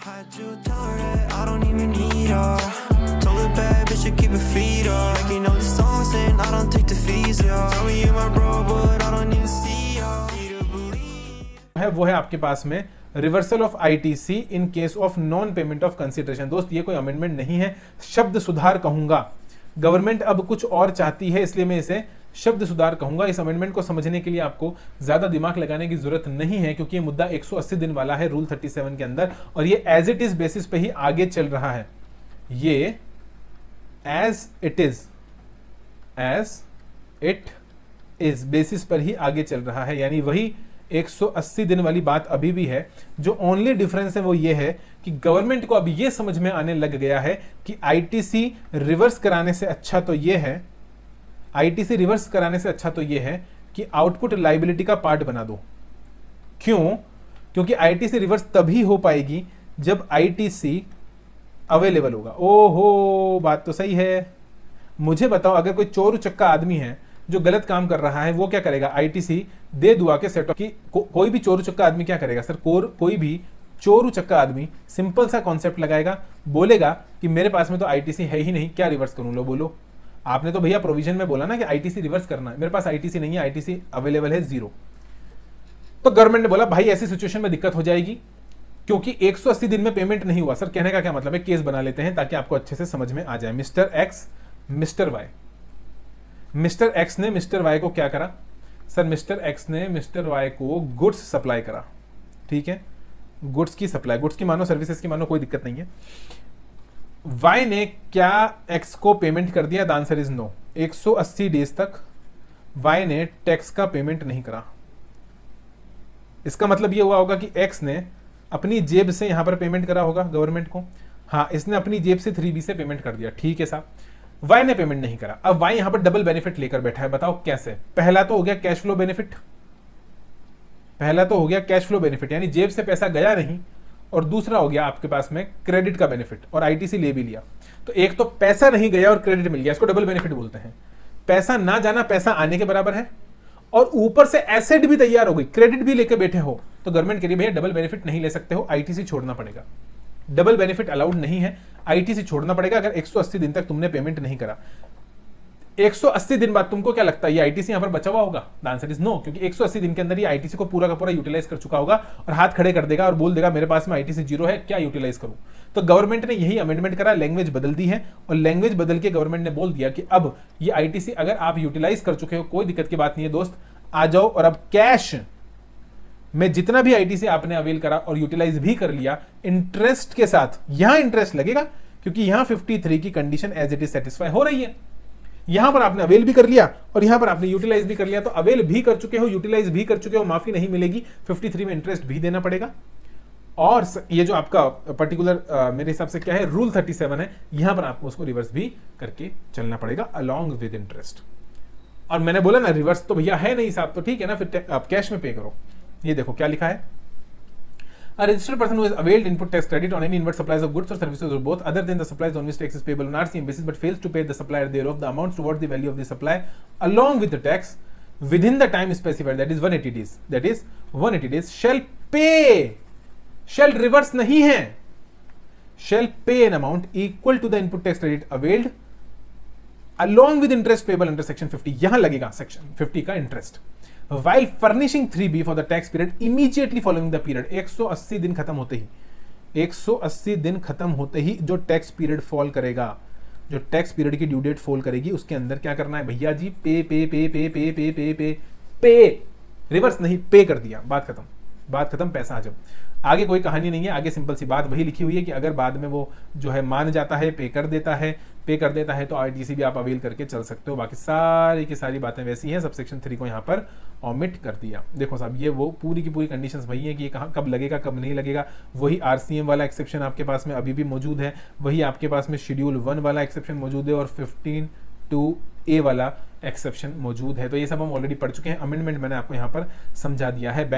Had to tell her that I don't even need her. Told her bad bitch to keep her feet up. Making all the songs and I don't take the fees, yeah. Tell me you're my bro, but I don't even see ya. है वो है आपके पास में reversal of ITC in case of non payment of consideration. दोस्त ये कोई amendment नहीं है, शब्द सुधार कहूंगा। गवर्नमेंट अब कुछ और चाहती है, इसलिए मैं इसे शब्द सुधार कहूंगा। इस अमेंडमेंट को समझने के लिए आपको ज्यादा दिमाग लगाने की जरूरत नहीं है, क्योंकि ये मुद्दा 180 दिन वाला है रूल 37 के अंदर, और ये एज इट इज बेसिस पे ही आगे चल रहा है। ये एज इट इज बेसिस पर ही आगे चल रहा है, यानी वही 180 दिन वाली बात अभी भी है। जो ओनली डिफरेंस है वो ये है कि गवर्नमेंट को अब ये समझ में आने लग गया है कि आईटीसी रिवर्स कराने से अच्छा तो ये है, आईटीसी रिवर्स कराने से अच्छा तो ये है कि आउटपुट लायबिलिटी का पार्ट बना दो। क्यों? क्योंकि आईटीसी रिवर्स तभी हो पाएगी जब आईटीसी अवेलेबल होगा। ओहो, बात तो सही है। मुझे बताओ, अगर कोई चोर उचक्का आदमी है जो गलत काम कर रहा है, वो क्या करेगा? आईटीसी दे दुआ के सेट की कोई भी चोर उचक्का आदमी क्या करेगा सर? कोई भी चोर उचक्का आदमी सिंपल सा कॉन्सेप्ट लगाएगा, बोलेगा कि मेरे पास में तो आईटीसी है ही नहीं, क्या रिवर्स करूं? लो बोलो। आपने तो भैया प्रोविजन में बोला ना कि आईटीसी रिवर्स करना है, मेरे पास आईटीसी नहीं है, आईटीसी अवेलेबल है 0। तो गवर्नमेंट ने बोला भाई ऐसी सिचुएशन में दिक्कत हो जाएगी, क्योंकि 180 दिन में पेमेंट नहीं हुआ। सर कहने का क्या मतलब है? केस बना लेते हैं ताकि आपको अच्छे से समझ में आ जाए। Mister X, mister Y. Mister X ने मिस्टर वाई को क्या करा? सर मिस्टर एक्स ने मिस्टर वाई को गुड्स सप्लाई करा, ठीक है? गुड्स की सप्लाई, गुड्स की मानो, सर्विसेज की मानो, कोई दिक्कत नहीं है। वाई ने क्या एक्स को पेमेंट कर दिया? The answer is no. 180 days तक वाई ने टैक्स का पेमेंट नहीं करा। इसका मतलब यह हुआ होगा कि एक्स ने अपनी जेब से यहां पर पेमेंट करा होगा गवर्नमेंट को। हाँ, इसने अपनी जेब से 3B से पेमेंट कर दिया, ठीक है साहब। वाई ने पेमेंट नहीं करा। अब वाई यहां पर डबल बेनिफिट लेकर बैठा है। बताओ कैसे? पहला तो हो गया कैश फ्लो बेनिफिट, यानी जेब से पैसा गया नहीं, और दूसरा हो गया आपके पास में क्रेडिट का बेनिफिट, और आईटीसी ले भी लिया। तो एक तो पैसा नहीं गया और क्रेडिट मिल गया, इसको डबल बेनिफिट बोलते हैं। पैसा ना जाना पैसा आने के बराबर है, और ऊपर से एसेट भी तैयार हो गई, क्रेडिट भी लेके बैठे हो, तो गवर्नमेंट कह रही भैया डबल बेनिफिट नहीं ले सकते हो, आईटीसी छोड़ना पड़ेगा। डबल बेनिफिट अलाउड नहीं है, आईटीसी छोड़ना पड़ेगा अगर 180 दिन तक तुमने पेमेंट नहीं करा। 180 दिन बाद तुमको क्या लगता है ये आईटीसी यहां पर बचा हुआ होगा? द आंसर इज नो, क्योंकि 180 दिन के अंदर ये आईटीसी को पूरा का पूरा यूटिलाइज कर चुका होगा, और हाथ खड़े कर देगा और बोल देगा मेरे पास में आईटीसी 0 है, क्या यूटिलाइज करूं? तो गवर्नमेंट ने यही अमेंडमेंट करा, लैंग्वेज बदल दी है, और लैंग्वेज बदल के गवर्नमेंट ने बोल दिया कि अब ये आईटीसी अगर आप यूटिलाइज कर चुके हो, कोई दिक्कत की बात नहीं है दोस्त, आ जाओ, और अब कैश में जितना भी आईटीसी आपने अवेल करा और यूटिलाइज भी कर लिया, इंटरेस्ट के साथ, यहां इंटरेस्ट लगेगा, क्योंकि यहां 53 की condition as it is satisfy हो रही है। यहां पर आपने अवेल भी कर लिया और यहां पर आपने यूटिलाइज भी कर लिया, तो अवेल भी कर चुके हो, यूटिलाइज भी कर चुके हो, माफी नहीं मिलेगी, 53 में इंटरेस्ट भी देना पड़ेगा। और ये जो आपका पर्टिकुलर मेरे हिसाब से क्या है, रूल 37 है, यहां पर आपको उसको रिवर्स भी करके चलना पड़ेगा अलॉन्ग विद इंटरेस्ट। और मैंने बोला ना रिवर्स तो भैया है नहीं साहब, तो ठीक है ना, फिर आप कैश में पे करो। ये देखो क्या लिखा है, A registered person who has availed input tax credit on any inward supplies of goods or services or both other than the supplies on which tax is payable on RCM basis but fails to pay the supplier thereof the amounts towards the value of the supply along with the tax within the time specified, that is 180 days shall pay, shall reverse नहीं है, shall pay an amount equal to the input tax credit availed along with interest payable under section 50। यहां लगेगा section 50 का interest, while furnishing 3B for the tax period immediately following the period। 180 दिन खत्म होते ही, 180 दिन खत्म होते ही जो टैक्स पीरियड फॉल करेगा, जो टैक्स पीरियड की ड्यू डेट फॉल करेगी, उसके अंदर क्या करना है भैया जी? पे पे पे पे पे पे पे पे पे, रिवर्स नहीं, पे कर दिया, बात खत्म, बात खत्म, पैसा आ जाओ। आगे कोई कहानी नहीं है, आगे सिंपल सी बात वही लिखी हुई है कि अगर बाद में वो जो है मान जाता है, पे कर देता है तो आईटीसी भी आप अवेल करके चल सकते हो। बाकी सारी की सारी बातें वैसी हैं, सबसेक्शन 3 को यहाँ पर ऑमिट कर दिया। देखो साहब, ये वो पूरी की पूरी कंडीशंस वही है कि ये कहाँ कब लगेगा कब नहीं लगेगा। वही आरसीएम वाला एक्सेप्शन आपके पास में अभी भी मौजूद है, वही आपके पास में शेड्यूल 1 वाला एक्सेप्शन मौजूद है, और 15(2)A वाला एक्सेप्शन मौजूद है। तो ये सब हम ऑलरेडी पढ़ चुके हैं, अमेंडमेंट मैंने आपको यहाँ पर समझा दिया है।